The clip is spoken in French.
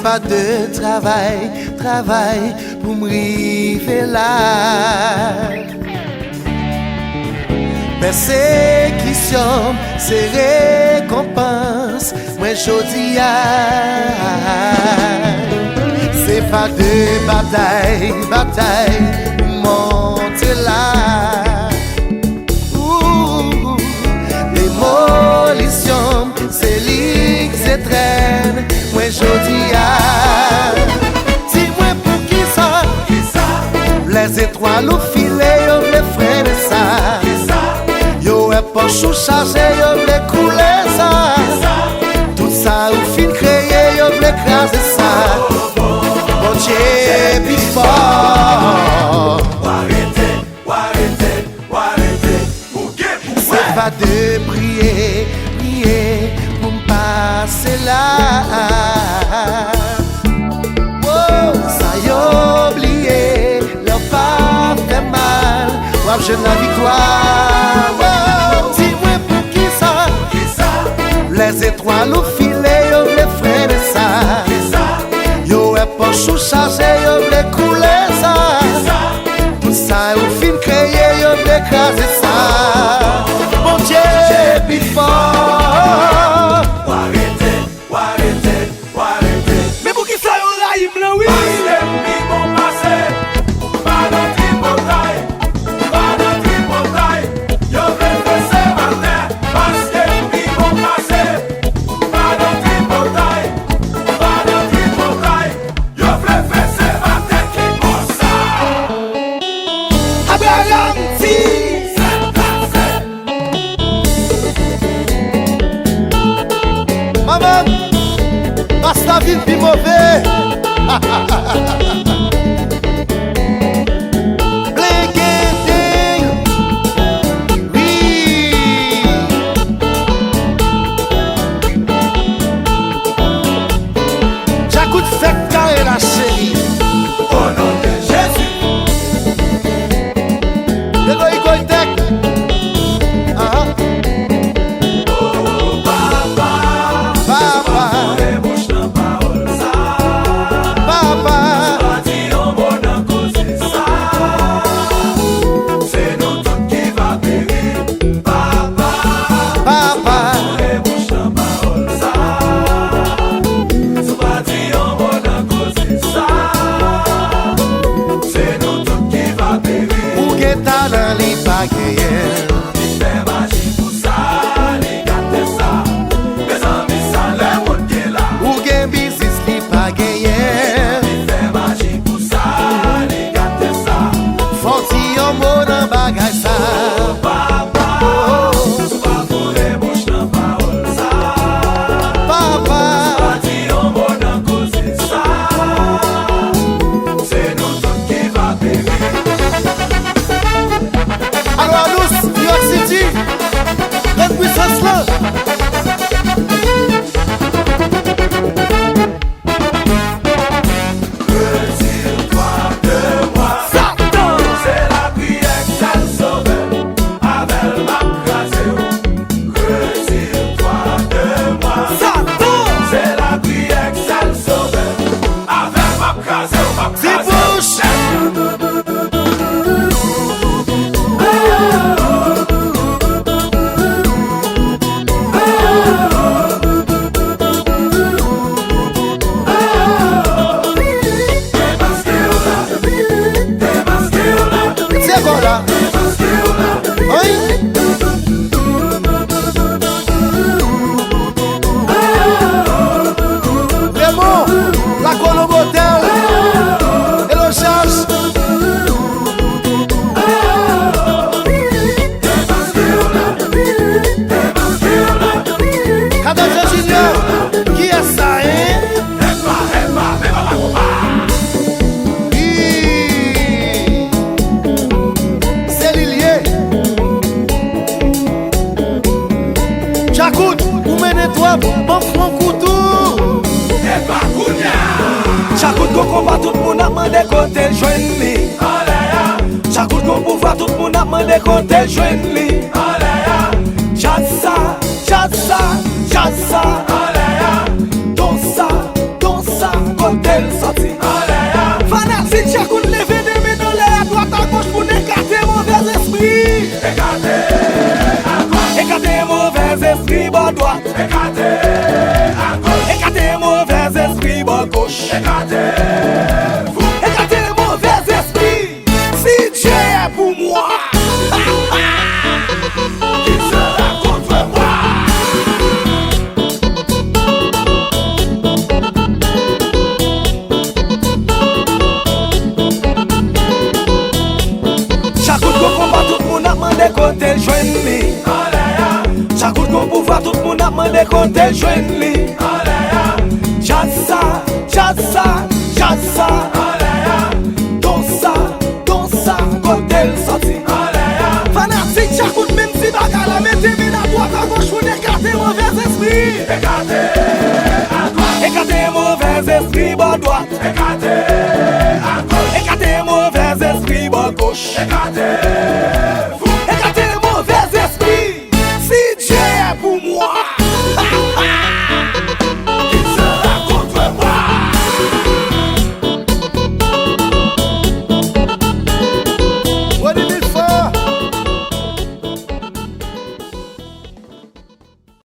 C'est pas de travail pour me river là. Persécution, c'est récompense, moi jodi a. C'est pas de bataille pour monter là. Démolition, c'est lui qui s'étraîne, moi jodi a. Dis-moi pour qui ça? Les étoiles au filet, on les freine ça. Yo est pas chou chargé, yo vle couler ça. Tout ça ou fin créé, yo vle craser ça. Bon Dieu plus fort. C'est pas de prier pour me passer là. Oh, ça y oublié, leur pas fait mal. Moi je la victoire. Oh, dis-moi pour qui ça? Les étoiles au filet, yo vle freine ça. Yo est pas chou chargé, yo vle couler ça. Tout ça ou fin créé, yo vle craser ça. Mon Dieu plus fort. Mais pour qui ça yo la him là oui? Maman, passe la ville plus mauvais. Oui. J'écoute fait carré la chérie. Au nom de Jésus. Héroïque Goïtek. Chaque coup qu'on va tout le monde a demandé côté joindre lui. Chaque coup qu'on pouvoir tout le monde a demandé côté joindre lui. Chat ça, chat ça, chat ça. Dans ça, dans ça. l sorti. Fanatique, chaque levé de mes dans l'air, à droite à gauche pour écarter mauvais esprit. Écarter mauvais esprit, bord droite. Écarter mauvais esprit, bord gauche. Écarter mauvais esprit. Si Dieu est pour moi, qui sera contre moi? Chaque coup de combat, tout le monde a demandé côté le joindre. Chaque coup de pouvoir, tout le monde a demandé côté le joindre. Jatsa, jatsa, jatsa. Dansa, côté le sorti. Fanatique, chaque coup de même si bagarre la mettez mis à droite à gauche pour écarter mauvais esprit. Écarter mauvais esprit, bord droite. Écarter mauvais esprit, bord gauche.